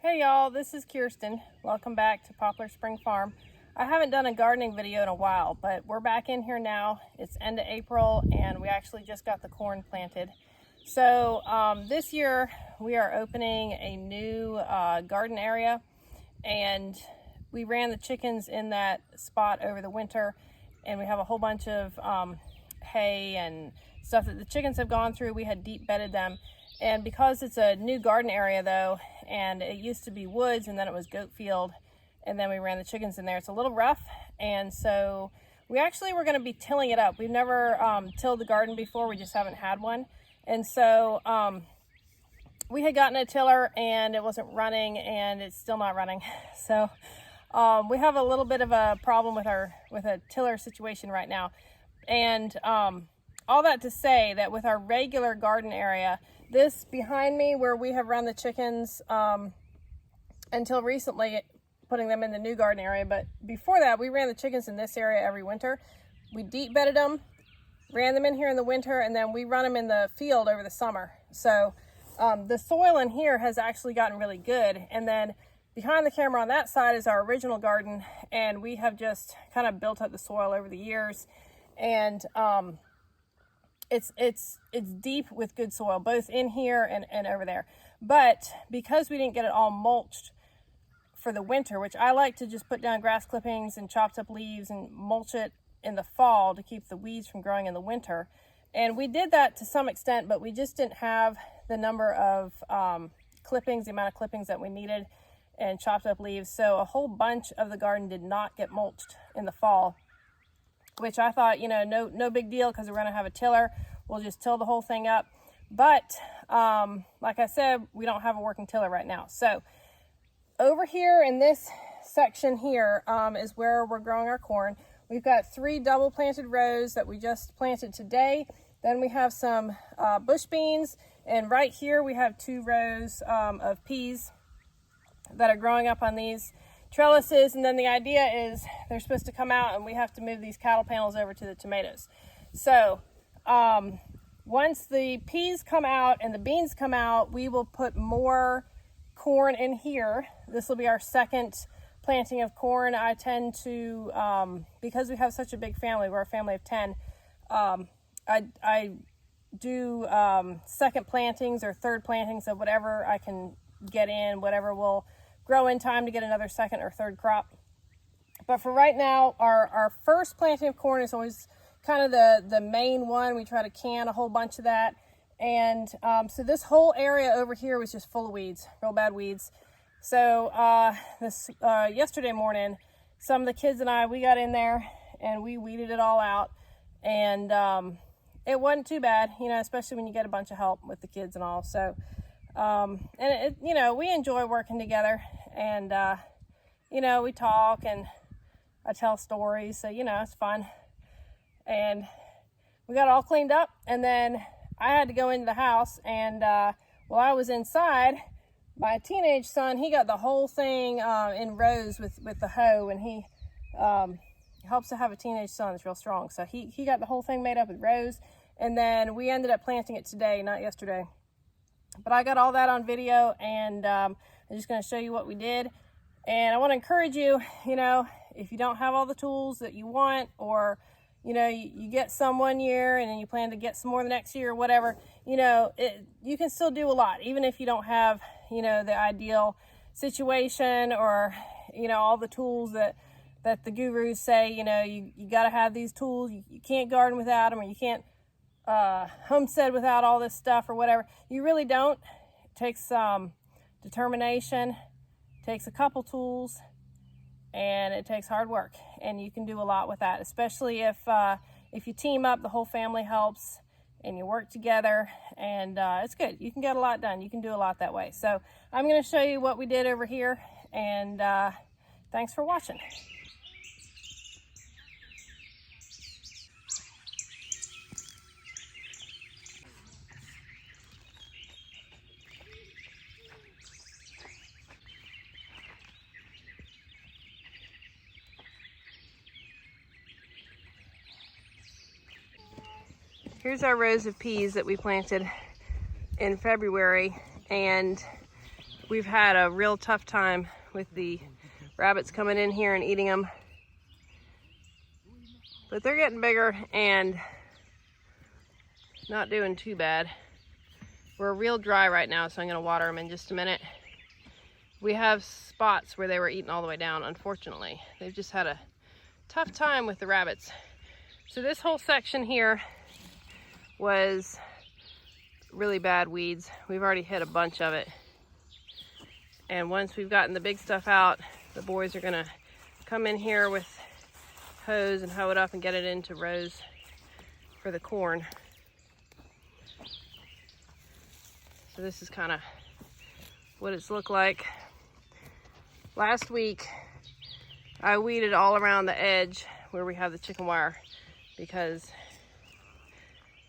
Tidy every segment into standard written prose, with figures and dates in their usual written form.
Hey y'all, this is Kirsten. Welcome back to Poplar Spring Farm. I haven't done a gardening video in a while, but we're back in here now. It's end of April and we actually just got the corn planted. So this year we are opening a new garden area, and we ran the chickens in that spot over the winter, and we have a whole bunch of hay and stuff that the chickens have gone through. We had deep bedded them. And because it's a new garden area though, and it used to be woods and then it was goat field, and then we ran the chickens in there, it's a little rough. And so we actually were gonna be tilling it up. We've never tilled the garden before, we just haven't had one. And so we had gotten a tiller and it wasn't running, and it's still not running. So we have a little bit of a problem with a tiller situation right now. And all that to say that with our regular garden area, this behind me where we have run the chickens until recently, putting them in the new garden area, but before that we ran the chickens in this area every winter. We deep bedded them, ran them in here in the winter, and then we run them in the field over the summer. So the soil in here has actually gotten really good. And then behind the camera on that side is our original garden, and we have just kind of built up the soil over the years. And it's deep with good soil, both in here and over there. But because we didn't get it all mulched for the winter, which I like to just put down grass clippings and chopped up leaves and mulch it in the fall to keep the weeds from growing in the winter. And we did that to some extent, but we just didn't have the number of clippings, the amount of clippings that we needed, and chopped up leaves. So a whole bunch of the garden did not get mulched in the fall, which I thought, you know, no big deal, because we're going to have a tiller. We'll just till the whole thing up. But like I said, we don't have a working tiller right now. So over here in this section here is where we're growing our corn. We've got 3 double planted rows that we just planted today. Then we have some bush beans, and right here we have 2 rows of peas that are growing up on these trellises. And then the idea is they're supposed to come out and we have to move these cattle panels over to the tomatoes. So once the peas come out and the beans come out, we will put more corn in here. This will be our second planting of corn. I tend to, because we have such a big family, we're a family of 10, I do second plantings or third plantings of whatever I can get in, whatever will grow in time to get another second or third crop. But for right now, our first planting of corn is always kind of the main one. We try to can a whole bunch of that. And so this whole area over here was just full of weeds, real bad weeds. So yesterday morning, some of the kids and I, we got in there and we weeded it all out. And it wasn't too bad, you know, especially when you get a bunch of help with the kids and all. So and it, you know, we enjoy working together, and you know, we talk and I tell stories, so you know, it's fun. And we got it all cleaned up, and then I had to go into the house, and while I was inside, my teenage son, he got the whole thing in rows with the hoe, and he helps to have a teenage son that's real strong, so he got the whole thing made up with rows. And then we ended up planting it today, not yesterday. But I got all that on video, and I'm just going to show you what we did. And I want to encourage you, you know, if you don't have all the tools that you want, or, you know, you get some one year and then you plan to get some more the next year or whatever, you know, you can still do a lot, even if you don't have, you know, the ideal situation, or, you know, all the tools that the gurus say, you know, you got to have these tools. You can't garden without them, or you can't homestead without all this stuff or whatever. You really don't. It takes determination, it takes a couple tools, and it takes hard work, and you can do a lot with that, especially if you team up. The whole family helps and you work together, and it's good. You can get a lot done. You can do a lot that way. So I'm going to show you what we did over here, and thanks for watching. Here's our rows of peas that we planted in February, and we've had a real tough time with the rabbits coming in here and eating them. But they're getting bigger and not doing too bad. We're real dry right now, so I'm gonna water them in just a minute. We have spots where they were eaten all the way down, unfortunately. They've just had a tough time with the rabbits. So this whole section here was really bad weeds. We've already hit a bunch of it. And once we've gotten the big stuff out, the boys are gonna come in here with hose and hoe it up and get it into rows for the corn. So this is kind of what it's looked like. Last week, I weeded all around the edge where we have the chicken wire, because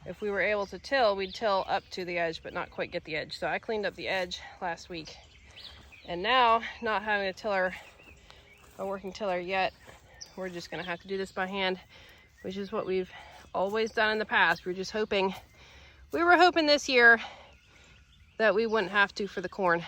if we were able to till, we'd till up to the edge, but not quite get the edge. So I cleaned up the edge last week. And now, not having a working tiller yet, we're just gonna have to do this by hand, which is what we've always done in the past. We were hoping this year that we wouldn't have to for the corn.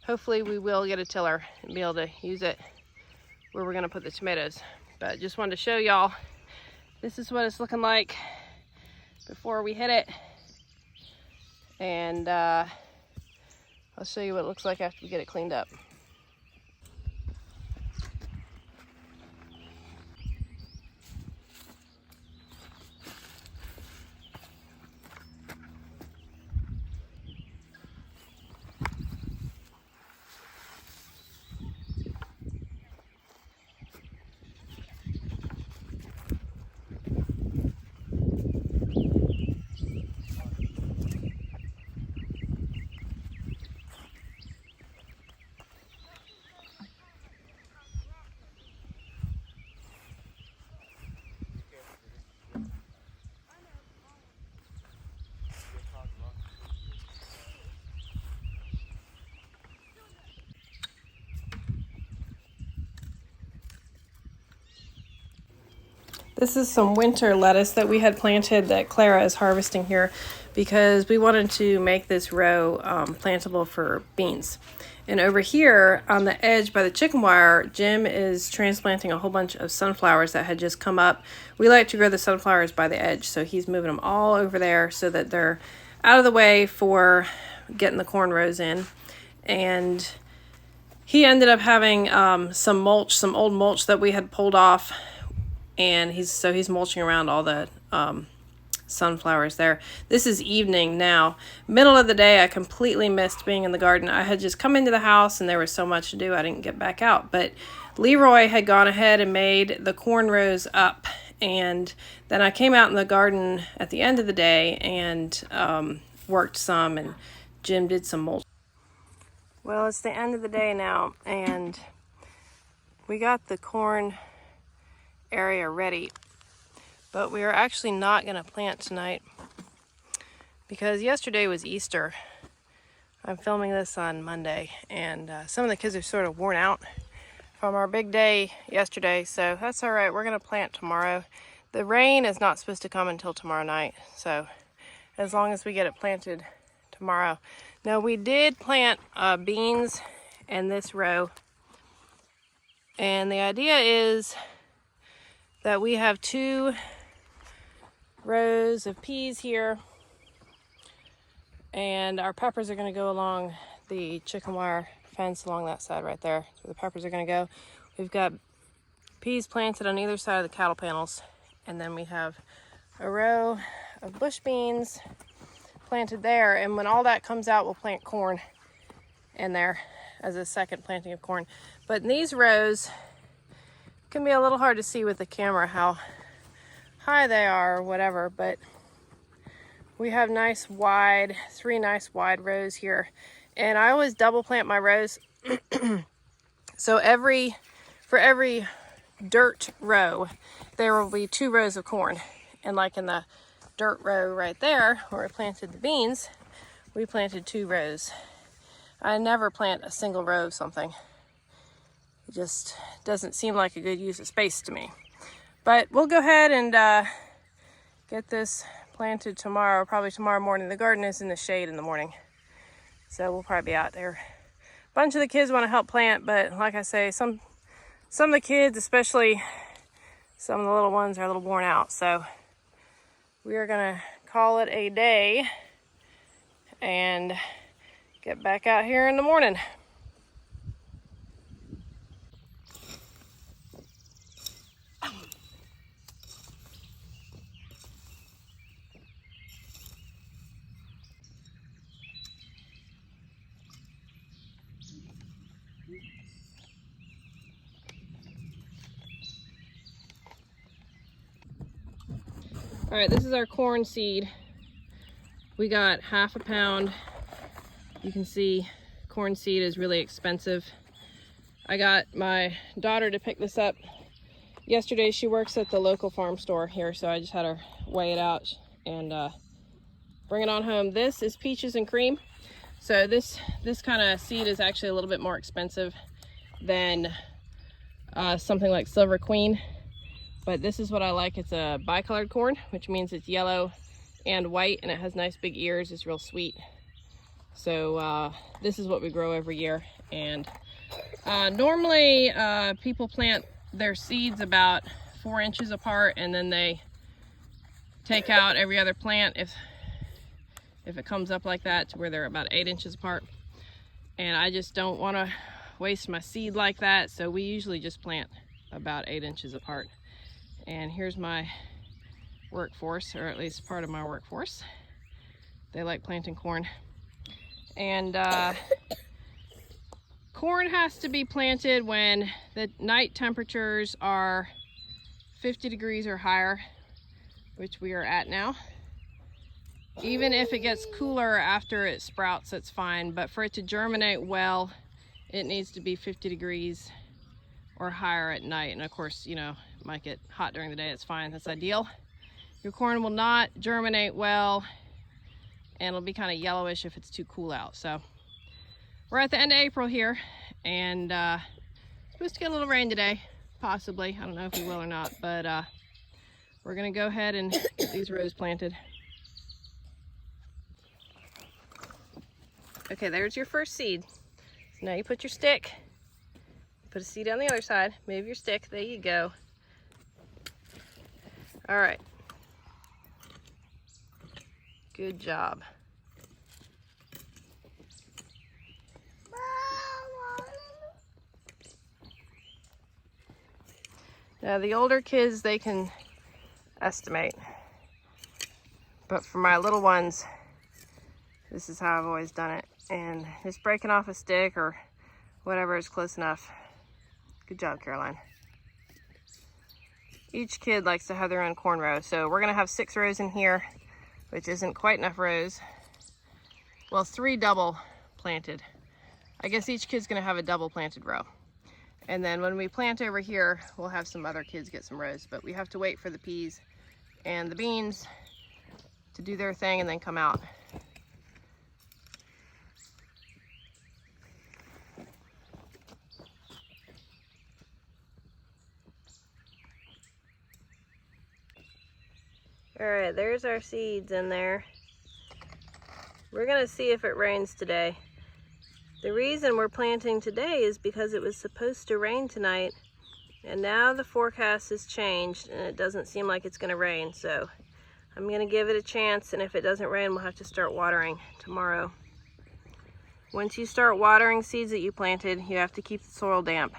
Hopefully we will get a tiller and be able to use it where we're gonna put the tomatoes. But just wanted to show y'all, this is what it's looking like before we hit it. And I'll show you what it looks like after we get it cleaned up. This is some winter lettuce that we had planted that Clara is harvesting here because we wanted to make this row plantable for beans. And over here on the edge by the chicken wire, Jim is transplanting a whole bunch of sunflowers that had just come up. We like to grow the sunflowers by the edge, so he's moving them all over there so that they're out of the way for getting the corn rows in. And he ended up having some mulch, some old mulch that we had pulled off, and he's mulching around all the sunflowers there. This is evening now. Middle of the day, I completely missed being in the garden. I had just come into the house and there was so much to do, I didn't get back out. But Leroy had gone ahead and made the corn rows up, and then I came out in the garden at the end of the day and worked some, and Jim did some mulch. Well, it's the end of the day now, and we got the corn area ready, but we are actually not going to plant tonight because yesterday was Easter. I'm filming this on Monday, and some of the kids are sort of worn out from our big day yesterday, so that's all right. We're going to plant tomorrow. The rain is not supposed to come until tomorrow night, so as long as we get it planted tomorrow. Now, we did plant beans in this row, and the idea is that we have 2 rows of peas here, and our peppers are going to go along the chicken wire fence along that side right there. So the peppers are going to go. We've got peas planted on either side of the cattle panels, and then we have a row of bush beans planted there, and when all that comes out, we'll plant corn in there as a second planting of corn. But in these rows, can be a little hard to see with the camera how high they are or whatever, but we have 3 nice wide rows here. And I always double plant my rows. So for every dirt row, there will be 2 rows of corn. And like in the dirt row right there where I planted the beans, we planted 2 rows. I never plant a single row of something. It just doesn't seem like a good use of space to me. But we'll go ahead and get this planted tomorrow, probably tomorrow morning. The garden is in the shade in the morning. So we'll probably be out there. A bunch of the kids want to help plant, but like I say, some of the kids, especially some of the little ones, are a little worn out. So we are gonna call it a day and get back out here in the morning. All right, this is our corn seed. We got 1/2 pound. You can see corn seed is really expensive. I got my daughter to pick this up yesterday. She works at the local farm store here, so I just had her weigh it out and bring it on home. This is peaches and cream. So this kind of seed is actually a little bit more expensive than something like Silver Queen. But this is what I like. It's a bicolored corn, which means it's yellow and white, and it has nice big ears. It's real sweet. So this is what we grow every year. And normally people plant their seeds about 4 inches apart, and then they take out every other plant if it comes up like that, to where they're about 8 inches apart. And I just don't want to waste my seed like that, so we usually just plant about 8 inches apart. And here's my workforce, or at least part of my workforce. They like planting corn. And corn has to be planted when the night temperatures are 50 degrees or higher, which we are at now. Even if it gets cooler after it sprouts, that's fine. But for it to germinate well, it needs to be 50 degrees or higher at night. And of course, you know, it might get hot during the day. It's fine. That's ideal. Your corn will not germinate well, and it'll be kind of yellowish if it's too cool out. So we're at the end of April here, and supposed to get a little rain today, possibly. I don't know if we will or not, but we're gonna go ahead and get these rows planted. Okay, there's your first seed. So now you put your stick, put a seed on the other side, move your stick, there you go. All right. Good job. Now the older kids, they can estimate, but for my little ones, this is how I've always done it. And just breaking off a stick or whatever is close enough. Good job, Caroline. Each kid likes to have their own corn row, so we're gonna have 6 rows in here, which isn't quite enough rows. Well, 3 double planted. I guess each kid's gonna have a double planted row. And then when we plant over here, we'll have some other kids get some rows, but we have to wait for the peas and the beans to do their thing and then come out. All right, there's our seeds in there. We're gonna see if it rains today. The reason we're planting today is because it was supposed to rain tonight, and now the forecast has changed and it doesn't seem like it's gonna rain. So I'm gonna give it a chance, and if it doesn't rain, we'll have to start watering tomorrow. Once you start watering seeds that you planted, you have to keep the soil damp,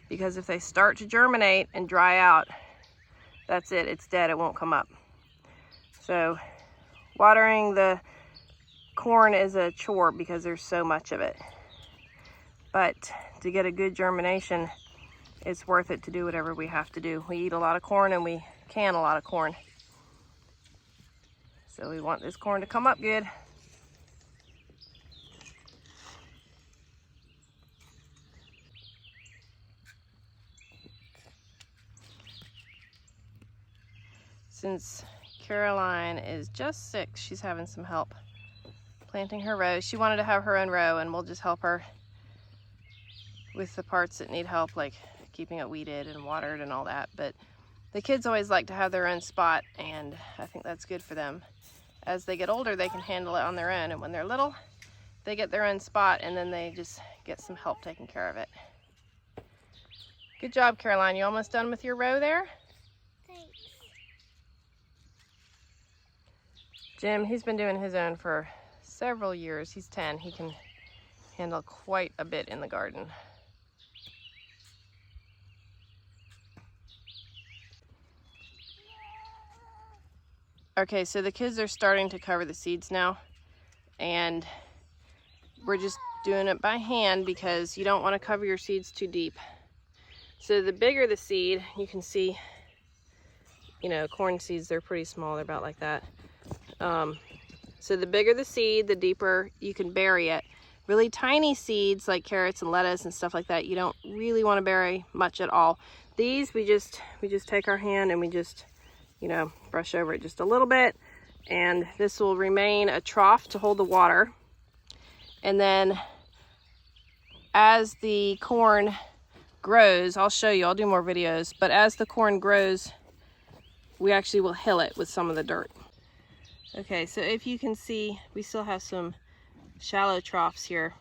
because if they start to germinate and dry out, that's it, it's dead, it won't come up. So watering the corn is a chore because there's so much of it. But to get a good germination, it's worth it to do whatever we have to do. We eat a lot of corn and we can a lot of corn. So we want this corn to come up good. Since Caroline is just 6, she's having some help planting her rows. She wanted to have her own row, and we'll just help her with the parts that need help, like keeping it weeded and watered and all that. But the kids always like to have their own spot, and I think that's good for them. As they get older, they can handle it on their own, and when they're little, they get their own spot, and then they just get some help taking care of it. Good job, Caroline. You almost done with your row there? Thanks. Jim, he's been doing his own for several years. He's 10. He can handle quite a bit in the garden. Okay, so the kids are starting to cover the seeds now, and we're just doing it by hand because you don't want to cover your seeds too deep. So the bigger the seed, you can see, you know, corn seeds, they're pretty small, they're about like that. So the bigger the seed, the deeper you can bury it. Really tiny seeds like carrots and lettuce and stuff like that, you don't really want to bury much at all. These, we just take our hand and we just, you know, brush over it just a little bit, and this will remain a trough to hold the water. And then as the corn grows, I'll show you, I'll do more videos, but as the corn grows, we actually will hill it with some of the dirt. Okay, so if you can see, we still have some shallow troughs here.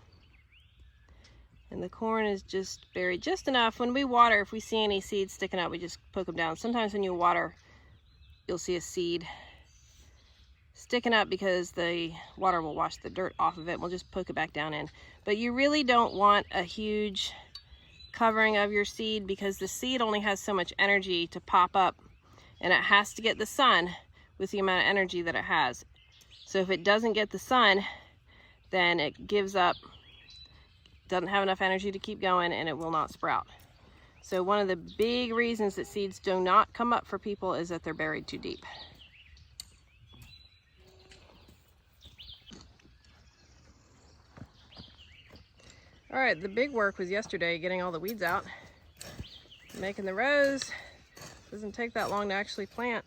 And the corn is just buried just enough. When we water, if we see any seeds sticking out, we just poke them down. Sometimes when you water, you'll see a seed sticking up because the water will wash the dirt off of it. We'll just poke it back down in. But you really don't want a huge covering of your seed because the seed only has so much energy to pop up, and it has to get the sun with the amount of energy that it has. So if it doesn't get the sun, then it gives up, doesn't have enough energy to keep going, and it will not sprout. So one of the big reasons that seeds do not come up for people is that they're buried too deep. All right, the big work was yesterday, getting all the weeds out, making the rows. Doesn't take that long to actually plant.